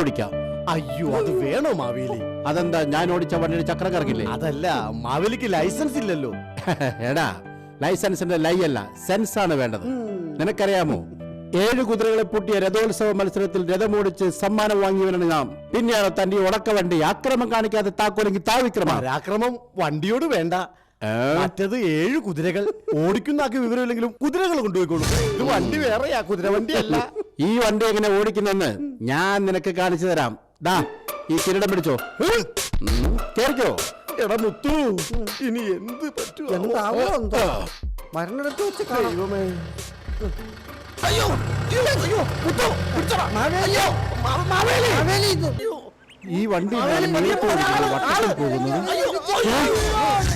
ഓടിക്കാം. അയ്യോ അത് വേണോ മാവേലി? അതെന്താ, ഞാൻ ഓടിച്ച വണ്ടിയുടെ ചക്രം കറക്കില്ലേ? അതല്ല, മാവേലിക്ക് ലൈസൻസ് ഇല്ലല്ലോ. എടാ, ലൈസൻസിന്റെ ലൈ അല്ല, സെൻസ് ആണ് വേണ്ടത്. നിനക്കറിയാമോ, 7 കുതിരകളെ പൂട്ടിയ രഥോത്സവ മത്സരത്തിൽ രഥമോടിച്ച് സമ്മാനം വാങ്ങിയവനാണ് നാം. പിന്നെയാണ് തന്റെ ഉടക്ക വണ്ടി ആക്രമം കാണിക്കാതെ താക്കോലെങ്കിൽ താവിക്രമം. പരാക്രമം വണ്ടിയോട് വേണ്ട. മറ്റത് 7 കുതിരകൾ ഓടിക്കുന്നാക്കി വിവരമില്ലെങ്കിലും കുതിരകൾ കൊണ്ടുപോയിക്കോളൂ. ഇത് വണ്ടി വേറെയാ, കുതിര വണ്ടിയല്ല. ഈ വണ്ടി എങ്ങനെ ഓടിക്കുന്നെന്ന് ഞാൻ നിനക്ക് കാണിച്ചു തരാം. ദാ ഈ കിരീടം പിടിച്ചോ, കേറിക്കോ. എടാ മുത്തു, ഇനി എന്ത് പറ്റുമോ? മരണിടത്ത് വെച്ച് ദൈവമേ. അയ്യോ അയ്യോ മുത്തു പിടിച്ചോടാ. അയ്യോ മാവേലി ഇത് ഈ വണ്ടി വട്ടത്തിൽ പോകുന്നത്.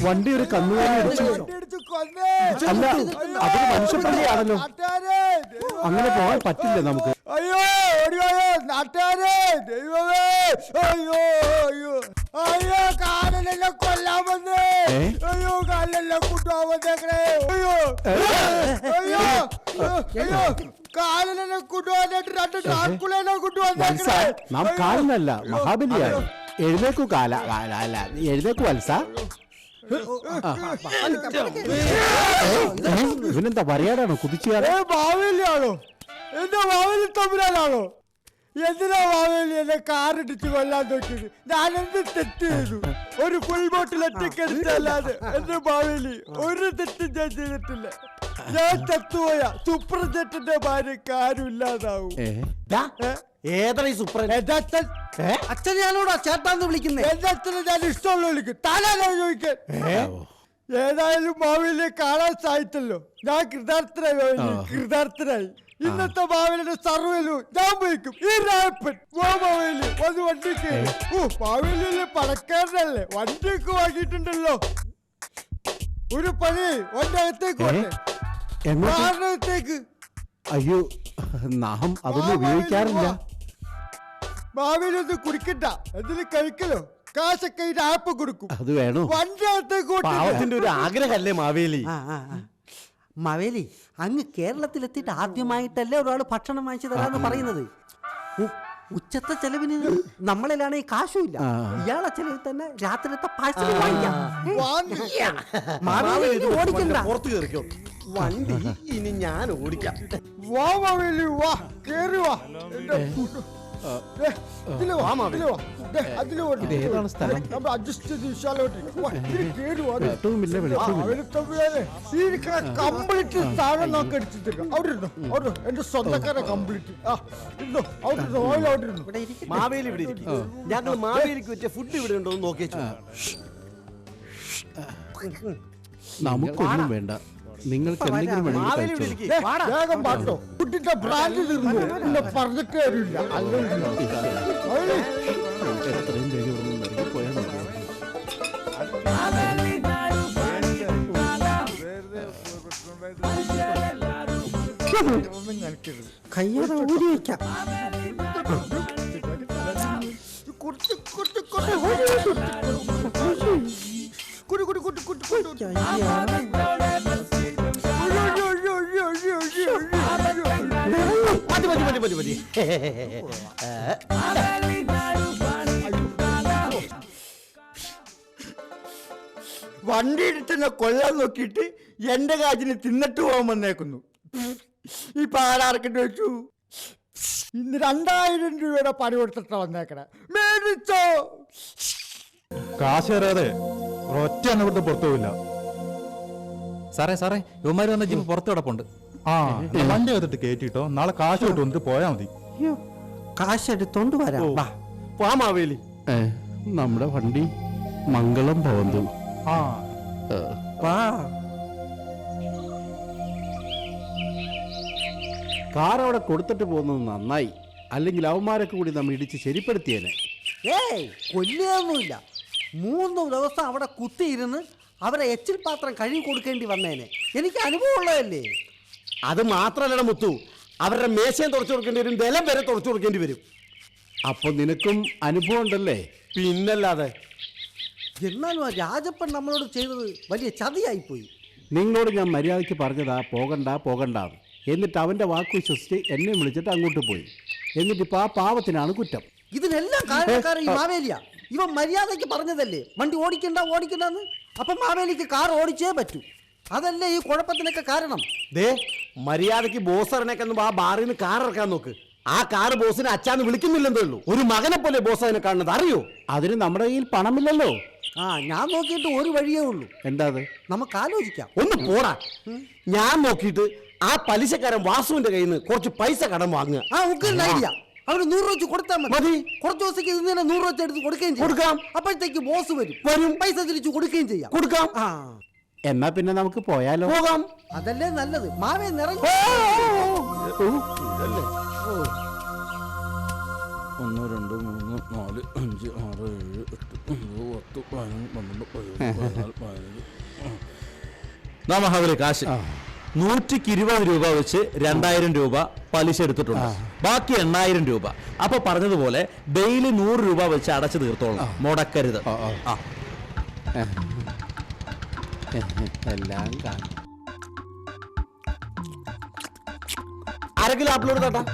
വണ്ടി ഒരു കന്നുകാലി അടിച്ചു. അല്ല, അതൊരു മനുഷ്യപ്പള്ളിയാണല്ലോ. അങ്ങനെ പോകാൻ പറ്റില്ല നമുക്ക്. അയ്യോ ഓടിയോ നാട്ടുകാരെ, ദൈവമേ, അയ്യോ അയ്യോ അയ്യോ, കാലിലെല്ലാം കൊല്ലാൻ വന്നേ. അയ്യോ കാലിലെല്ലാം കൂട്ടുപോകാൻ വന്നേക്കണേ. അയ്യോ അയ്യോ അയ്യോ, കാലിലെല്ലാം കൂട്ടുപോകാനായിട്ട് 2 ട്രാക്കുളെല്ലാം കൂട്ടുവന്നേക്കണേ. നാം കാലിനല്ല, മഹാബലിയാണ്. എഴുന്നേക്കു കാല, അല്ല എഴുന്നേക്കു വത്സ. ഇവനെന്താ പറയാനാണോ കുതിച്ചുകാരൻ? മാവേലിയാണോ? എന്റെ മാവേലി തമ്പുരാനാണോ? എന്തിനാ മാവേലി എന്നെ കാറിടിച്ച് കൊല്ലാൻ നോക്കിയത്? ഞാൻ എന്ത് തെറ്റ് ചെയ്തു? ഒരു ഫുൾ ബോട്ടിൽ ഒറ്റക്കെടുത്തല്ലാതെ എന്റെ മാവേലി ഒരു തെറ്റും ഞാൻ ചെയ്തിട്ടില്ല. ഞാൻ ചത്തുപോയ സുപ്രജറ്റിന്റെ ഭാര്യക്ക് ആരും ഇല്ലാതാവും. ഏതാ ഈ സുപ്രൻ? എന്റെ അച്ഛൻ. അച്ഛൻ ഞാനോടാ ചേട്ടാന്ന് വിളിക്കുന്നത്. എന്റെ അച്ഛനെ ഞാൻ ഇഷ്ടമുള്ള വിളിക്കും. താനാണോ ചോദിക്കാൻ? ഏതായാലും മാവേലിയെ കാണാൻ സാധിച്ചല്ലോ. ഞാൻ കൃതാർത്ഥനായി. ഇന്നത്തെ മാവേലിയുടെ സർവ്വയിലും ഞാൻ പോയിക്കും. ഈ രായപ്പൻ മാവേലി വന്ന് വണ്ടിക്ക്. മാവേലിയല്ലേ പണക്കാരനല്ലേ, വണ്ടിയൊക്കെ വാങ്ങിയിട്ടുണ്ടല്ലോ. ഒരു പണി വണ്ടി അകത്തേക്ക് അകത്തേക്ക്. അയ്യോ, നാം അതൊന്നും ഉപയോഗിക്കാറില്ല. മാവേലി ഒന്ന് കുടിക്കണ്ട, എന്തിന് കഴിക്കലോ. കാശൊക്കെ ഈ രായപ്പ കൊടുക്കും. അത് വേണോ? വണ്ടി അകത്തേക്ക്. പാവത്തിന്റെ ഒരു ആഗ്രഹമല്ലേ മാവേലി? മാവേലി, അങ്ങ് കേരളത്തിലെത്തിയിട്ട് ആദ്യമായിട്ടല്ലേ ഒരാൾ ഭക്ഷണം വാങ്ങിച്ചു തരാന്ന് പറയുന്നത്. ഉച്ചത്തെ ചെലവിന് നമ്മളിലാണ് ഈ കാശുമില്ല. ഇയാളെ ചെലവിൽ തന്നെ രാത്രിത്തെ പാഴ്സൽ വാങ്ങിക്കാം. പുറത്തു കയറിക്കോ, വണ്ടി ഇനി ഞാൻ ഓടിക്കാം. വാ മാവേലി, വാ കേറി വാ. ഏതാണ് സ്ഥലം? കംപ്ലീറ്റ് സാധനം നോക്കി അടിച്ചിട്ട് അവിടെ ഇരുന്നു. എന്റെ സ്വന്തക്കാരെ കംപ്ലീറ്റ് അവിടെ ഇരുന്നു. മാവേലി ഇവിടെ ഇരിക്കും. ഞങ്ങൾ മാവേലിക്ക് പറ്റിയ ഫുഡ് ഇവിടെ ഉണ്ടോ എന്ന് നോക്കിച്ചു. നമുക്കൊന്നും വേണ്ട, നിങ്ങൾക്ക് എന്തെങ്കിലും വേണമെങ്കിൽ വേഗം പാട്ടോ. കുട്ടിന്റെ ബ്രാൻഡ് തീർന്നു. എന്നെ പറഞ്ഞിട്ട് കാര്യമില്ല. എത്രയും വേഗം ഇവിടുന്ന് പോയാൽ മതി. കയ്യോടെ ഊരി വയ്ക്കാം. മതി. വണ്ടി എടുത്തെന്നെ കൊല്ലാൻ നോക്കിയിട്ട് എന്റെ കാജിന് തിന്നിട്ട് പോകാൻ വന്നേക്കുന്നു. ഈ പാടാർക്കിട്ട് വെച്ചു. ഇന്ന് 2000 രൂപയുടെ പണി കൊടുത്തിട്ട് വന്നേക്കണേ. മേടിച്ചോ? കാശേറാതെ ഒറ്റ ഇവിടുത്തെ പുറത്തു പോവില്ല. സാറേ ഇവന്മാര് വന്ന ജിം പുറത്ത് കിടപ്പുണ്ട്. വണ്ടി എടുത്തിട്ട് കയറ്റിട്ടോ, നാളെ കാശ് കിട്ടും വന്നിട്ട് പോയാ മതി. കാശെടുത്തോണ്ട് വരാം. വാ മാവേലി. നമ്മുടെ വണ്ടി മംഗളം ഭവന്തു. കാർ അവിടെ കൊടുത്തിട്ട് പോകുന്നത് നന്നായി, അല്ലെങ്കിൽ അവന്മാരൊക്കെ കൂടി നമ്മൾ ഇടിച്ച് ശരിപ്പെടുത്തിയേനെ. കൊല്ലുകയൊന്നുമില്ല. 3 ദിവസം അവിടെ കുത്തിയിരുന്ന് അവരെ എച്ചിൽ പാത്രം കഴുകി കൊടുക്കേണ്ടി വന്നേനെ. എനിക്ക് അനുഭവം ഉള്ളതല്ലേ. അത് മാത്രമല്ല മുത്തു, അവരുടെ മേശയും തുറച്ചു കൊടുക്കേണ്ടി വരും, നിലം വരെ തുറച്ചു കൊടുക്കേണ്ടി വരും. അപ്പൊ നിനക്കും അനുഭവം ഉണ്ടല്ലേ? പിന്നല്ലാതെ. എന്നാലും ആ രാജപ്പൻ നമ്മളോട് ചെയ്തത് വലിയ ചതിയായിപ്പോയി. നിങ്ങളോട് ഞാൻ മര്യാദയ്ക്ക് പറഞ്ഞതാ പോകണ്ട. എന്നിട്ട് അവൻ്റെ വാക്ക് വിശ്വസിച്ച് എന്നെ വിളിച്ചിട്ട് അങ്ങോട്ട് പോയി. എന്നിട്ടിപ്പോൾ ആ പാവത്തിനാണ് കുറ്റം. ഇതിനെല്ലാം കാരണക്കാരൻ ഈ മാവേലിയ. ഇവൻ മര്യാദയ്ക്ക് പറഞ്ഞതല്ലേ വണ്ടി ഓടിക്കണ്ടെന്ന്. അപ്പം മാവേലിക്ക് കാർ ഓടിച്ചേ പറ്റൂ. അതല്ലേ ഈ കുഴപ്പത്തിനൊക്കെ കാരണം. ദേ മര്യാദക്ക് ബോസ് ഇറങ്ങാൻ ആ ബാറിൽ നിന്ന് കാർ ഇറക്കാൻ നോക്ക്. ആ കാർ ബോസിനെ അച്ഛാന്ന് വിളിക്കുന്നില്ലെന്നേ ഉള്ളൂ. ഒരു മകനെ പോലെ ബോസ് അതിനെ കാണുന്നത് അറിയോ? അതിന് നമ്മുടെ കയ്യിൽ പണമില്ലല്ലോ. ഞാൻ നോക്കിയിട്ട് ഒരു വഴിയേ ഉള്ളൂ. എന്താ അത്? നമുക്ക് ആലോചിക്കാം. ഒന്ന് പോടാ. ഞാൻ നോക്കിയിട്ട് ആ പലിശക്കാരൻ വാസുവിന്റെ കയ്യിൽ നിന്ന് കുറച്ച് പൈസ കടം വാങ്ങുക. ഐഡിയ. അവന് 100 രൂപ കൊടുത്താൽ മതി. കുറച്ച് ദിവസത്തേക്ക് ഇതിന് 100 രൂപ എടുത്ത് കൊടുക്കുകയും കൊടുക്കാം. അപ്പോഴത്തേക്ക് ബോസ് വരും. പൈസ തിരിച്ചു കൊടുക്കുകയും ചെയ്യാം. കൊടുക്കാം. എന്നാ പിന്നെ നമുക്ക് പോയാലോ? പോകാം. അതല്ലേ നല്ലത്. മാവേ നിറഞ്ഞു. 1 2 3 4 5 6 7 8 9 10 മഹാബലി കാശ് 120 രൂപ വെച്ച് 2000 രൂപ പലിശ എടുത്തിട്ടുണ്ട്. ബാക്കി 8000 രൂപ. അപ്പൊ പറഞ്ഞതുപോലെ ഡെയിലി 100 രൂപ വെച്ച് അടച്ചു തീർത്തോളാം. മുടക്കരുത്. എല്ലാം കാണും. അരക്കിലോ ആപ്പിളോട് തട്ടാ.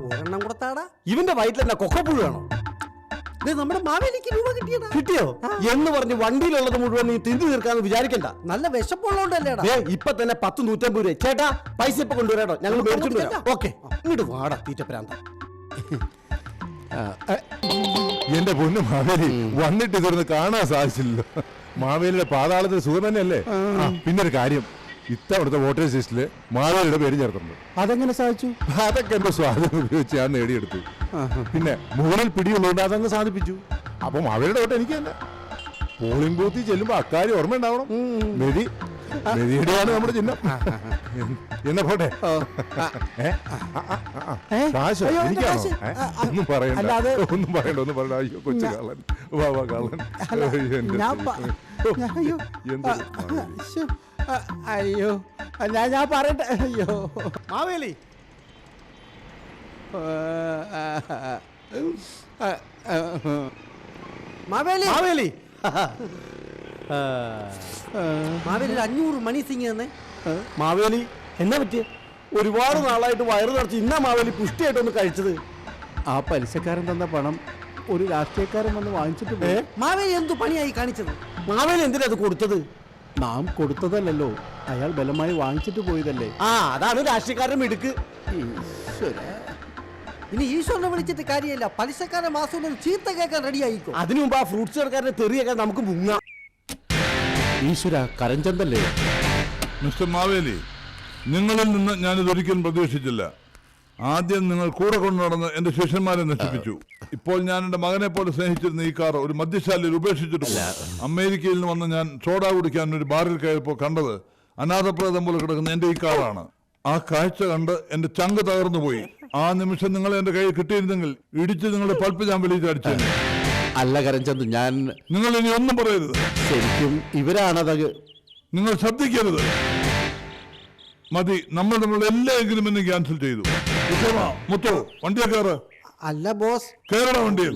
ഒരെണ്ണം കൊടുത്താടാ. ഇവന്റെ വയറ്റിൽ എന്നാ കൊക്കപ്പുഴ വേണോ? നമ്മുടെ മാവേലിക്ക് രൂപ കിട്ടിയതാ. കിട്ടിയോ എന്ന് പറഞ്ഞ് വണ്ടിയിലുള്ളത് മുഴുവൻ നീ തിന്നു തീർക്കാന്ന് വിചാരിക്കണ്ട. നല്ല വിശപ്പുള്ളോണ്ടല്ലേടാ. ഇപ്പൊ തന്നെ 10 150 രൂപ. ചേട്ടാ പൈസ ഇപ്പൊ കൊണ്ടുവരാട്ടോ, ഞങ്ങൾ മേടിച്ചിട്ട് വരാം. ഓക്കെ ഇങ്ങോട്ട് വാടാ തീറ്റപ്രാന്ത. എന്റെ പൊന്നു മാവേലി, വന്നിട്ട് ഇതൊന്ന് കാണാൻ സാധിച്ചില്ലല്ലോ. മാവേലിയുടെ പാതാളത്തിൽ സുഖം തന്നെയല്ലേ? പിന്നെ ഒരു കാര്യം, ഇത്തവണത്തെ വോട്ടേഴ്സ് ലിസ്റ്റില് മാവേലിയുടെ പേര് ചേർത്തിട്ടുണ്ട്. അതെങ്ങനെ സാധിച്ചു? അതൊക്കെ എന്റെ സ്വാധീനം ഉപയോഗിച്ച് ഞാൻ നേടിയെടുത്തു. പിന്നെ മുകളിൽ പിടിയുള്ളതുകൊണ്ട് അതങ്ങ് സാധിപ്പിച്ചു. അപ്പൊ മാവേലിയുടെ വോട്ട് എനിക്ക് തന്നെ. പോളിംഗ് ബൂത്തിൽ ചെല്ലുമ്പോ അക്കാര്യം ഓർമ്മ ഉണ്ടാവണം. മെതിയുടെയാണ് നമ്മുടെ ചിഹ്നം. എന്നെ പോട്ടെ. കാശോ എനിക്കാണോ? ഒന്നും പറയണ്ട. അയ്യോ കൊച്ചു കള്ളൻ, വാ കള്ളൻ. അയ്യോ ഞാൻ പറയട്ടെ. അയ്യോ മാവേലി മാവേലി മാവേലി മാവേലി 500 മണി സിംഗ് തന്നെ. മാവേലി എന്നാ പറ്റിയ? ഒരുപാട് നാളായിട്ട് വയറ് നിറച്ച് ഇന്നാ മാവേലി പുഷ്ടിയായിട്ടൊന്ന് കഴിച്ചത്. ആ പലിശക്കാരൻ തന്ന പണം ഒരു രാഷ്ട്രീയക്കാരൻ വന്ന് വാങ്ങിച്ചിട്ട് പോയി. മാവേലി എന്തു പണിയായി കാണിച്ചത്? മാവേലി എന്തിനാ അത് കൊടുത്തത്? നാം കൊടുത്തതല്ലോ, അയാൾ ബലമായി വാങ്ങിച്ചിട്ട് പോയതല്ലേ. അതാണ് രാഷ്ട്രീയക്കാരൻ മിടുക്ക്. ഇനി ഈശ്വരനെ വിളിച്ചിട്ട് കാര്യമില്ല. പലിശക്കാരൻ വാസുവിനെ ചീത്ത കേൾക്കാൻ റെഡി ആയിക്കോ. അതിനു മുമ്പ് ആ ഫ്രൂട്ട്സ് കടക്കാരനെ തെറിയൊക്കെ നമുക്ക് മുങ്ങാം. ഈശ്വര, കരഞ്ചന്തല്ലേ? മിസ്റ്റർ മാവേലി, നിങ്ങളിൽ നിന്ന് ഞാനിതൊരിക്കലും പ്രതീക്ഷിച്ചില്ല. ആദ്യം നിങ്ങൾ കൂടെ കൊണ്ടു നടന്ന് എന്റെ ശിഷ്യന്മാരെ നശിപ്പിച്ചു. ഇപ്പോൾ ഞാൻ എന്റെ മകനെ പോലെ സ്നേഹിച്ചിരുന്ന ഈ കാർ ഒരു മദ്യശാലയിൽ ഉപേക്ഷിച്ചിട്ടില്ല. അമേരിക്കയിൽ നിന്ന് വന്ന് ഞാൻ സോഡ കുടിക്കാൻ ഒരു ബാറിൽ കയറിയപ്പോൾ കണ്ടത് അനാഥപ്രേതം പോലെ കിടക്കുന്ന എന്റെ ഈ കാറാണ്. ആ കാഴ്ച കണ്ട് എന്റെ ചങ്ക് തകർന്നു പോയി. ആ നിമിഷം നിങ്ങൾ എന്റെ കയ്യിൽ കിട്ടിയിരുന്നെങ്കിൽ ഇടിച്ച് നിങ്ങളുടെ പൾപ്പ് ഞാൻ വെളിയിൽ അടിച്ചു. അല്ല കരഞ്ചന്ത്, ഞാൻ നിങ്ങൾ ഇനി ഒന്നും പറയരുത്. ശരിക്കും ഇവരാണത്. നിങ്ങൾ ശ്രദ്ധിക്കരുത്. മതി, നമ്മൾ നമ്മളുടെ എല്ലാ എഗ്രിമെന്റും ക്യാൻസൽ ചെയ്തു. മുത്തു, വണ്ടിയെ കയറ്. അല്ല ബോസ്, കേരള വണ്ടിയിൽ.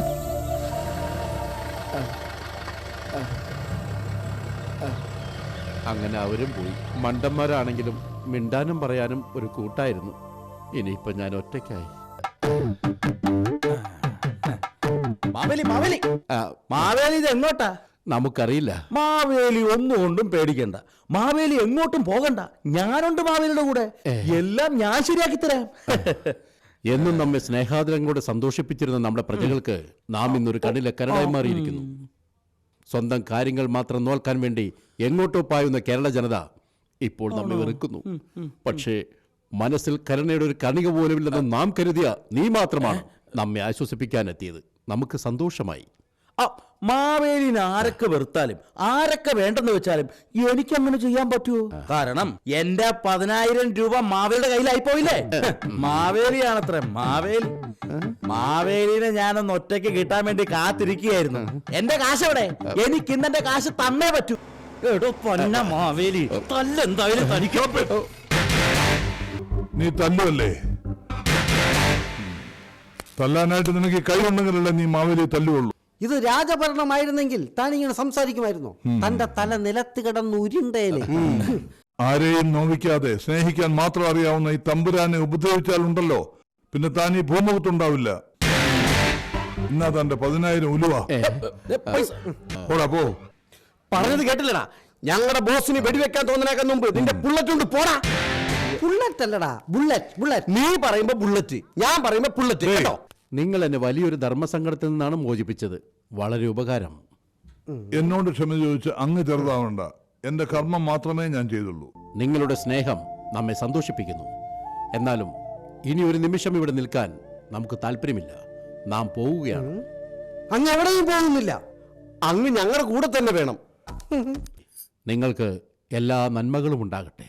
അങ്ങനെ അവരും പോയി. മണ്ടന്മാരാണെങ്കിലും മിണ്ടാനും പറയാനും ഒരു കൂട്ടായിരുന്നു. ഇനിയിപ്പൊ ഞാൻ ഒറ്റയ്ക്കായി. മാവേലി മാവേലി മാവേലി ഇത് എങ്ങോട്ടാ? നമുക്കറിയില്ല. മാവേലി ഒന്നുകൊണ്ടും പേടിക്കണ്ട. മാവേലി എങ്ങോട്ടും പോകണ്ട. ഞാനുണ്ട് മാവേലിയുടെ കൂടെ. എല്ലാം ഞാൻ ശരിയാക്കി തരാം. എന്നും നമ്മെ സ്നേഹാദരം കൊണ്ട് സന്തോഷിപ്പിച്ചിരുന്ന നമ്മുടെ പ്രജകൾക്ക് നാം ഇന്നൊരു കണ്ണിലെ കരടായി മാറിയിരിക്കുന്നു. സ്വന്തം കാര്യങ്ങൾ മാത്രം നോക്കാൻ വേണ്ടി എങ്ങോട്ടോ പായുന്ന കേരള ജനത ഇപ്പോൾ നമ്മെ വെറുക്കുന്നു. പക്ഷേ മനസ്സിൽ കരുണയുടെ ഒരു കണിക പോലുമില്ലെന്ന് നാം കരുതിയ നീ മാത്രമാണ് നമ്മെ ആശ്വസിപ്പിക്കാൻ എത്തിയത്. നമുക്ക് സന്തോഷമായി. മാവേലിന് ആരൊക്കെ വെറുത്താലും ആരൊക്കെ വേണ്ടെന്ന് വെച്ചാലും എനിക്കങ്ങനെ ചെയ്യാൻ പറ്റുമോ? കാരണം എന്റെ 10,000 രൂപ മാവേലിയുടെ കയ്യിലായി പോയില്ലേ. മാവേലിയാണത്ര മാവേലി. മാവേലിനെ ഞാനൊന്ന് ഒറ്റയ്ക്ക് കിട്ടാൻ വേണ്ടി കാത്തിരിക്കുകയായിരുന്നു. എന്റെ കാശ് എവിടെ? എനിക്ക് ഇന്ന് എന്റെ കാശ് തന്നേ പറ്റൂ. എടോ പൊന്ന മാവേലി, തല്ലെന്തായാലും തനിക്കോ. നീ തല്ലുവല്ലേ? തല്ലാനായിട്ട് നിനക്ക് കൈ ഉണ്ടെങ്കിലല്ലേ നീ മാവേലിയെ തല്ലുള്ളൂ. ഇത് രാജഭരണമായിരുന്നെങ്കിൽ താൻ ഇങ്ങനെ സംസാരിക്കുമായിരുന്നോ? തന്റെ തല നിലത്ത് കിടന്ന് ഉരുണ്ടേനെ. ആരെയും നോവിക്കാതെ സ്നേഹിക്കാൻ മാത്രം അറിയാവുന്ന ഈ തമ്പുരാനെ ഉപദ്രവിച്ചാലുണ്ടല്ലോ, പിന്നെ താൻ ഈ ഭൂമുഖത്തുണ്ടാവില്ല. എന്നാ തന്റെ 10,000 ഉലുവ. പോടാ പോ. പറഞ്ഞത് കേട്ടില്ലടാ, ഞങ്ങളുടെ ബോസിന് വെടിവെക്കാൻ തോന്നുന്നതിനേക്കാൾ മുമ്പ് നിന്റെ ബുള്ളറ്റ് കൊണ്ട് പോടാ. ബുള്ളറ്റ് അല്ലടാ, ബുള്ളറ്റ് ബുള്ളറ്റ്. നീ പറയുമ്പോ ബുള്ളറ്റ്, ഞാൻ പറയുമ്പോ ബുള്ളറ്റ് കേട്ടോ. നിങ്ങൾ എന്നെ വലിയൊരു ധർമ്മസങ്കടത്തിൽ നിന്നാണ് മോചിപ്പിച്ചത്. വളരെ ഉപകാരം. എന്നോട് ക്ഷമ ചോദിച്ച് അങ്ങ് ചെറുതാവണ്ട. എന്റെ കർമ്മം മാത്രമേ ഞാൻ ചെയ്തുള്ളൂ. നിങ്ങളുടെ സ്നേഹം നമ്മെ സന്തോഷിപ്പിക്കുന്നു. എന്നാലും ഇനി ഒരു നിമിഷം ഇവിടെ നിൽക്കാൻ നമുക്ക് താല്പര്യമില്ല. നാം പോവുകയാണ്. അങ്ങ് എവിടെയും പോകുന്നില്ല. അങ്ങ് ഞങ്ങളുടെ കൂടെ തന്നെ വേണം. നിങ്ങൾക്ക് എല്ലാ നന്മകളും ഉണ്ടാകട്ടെ.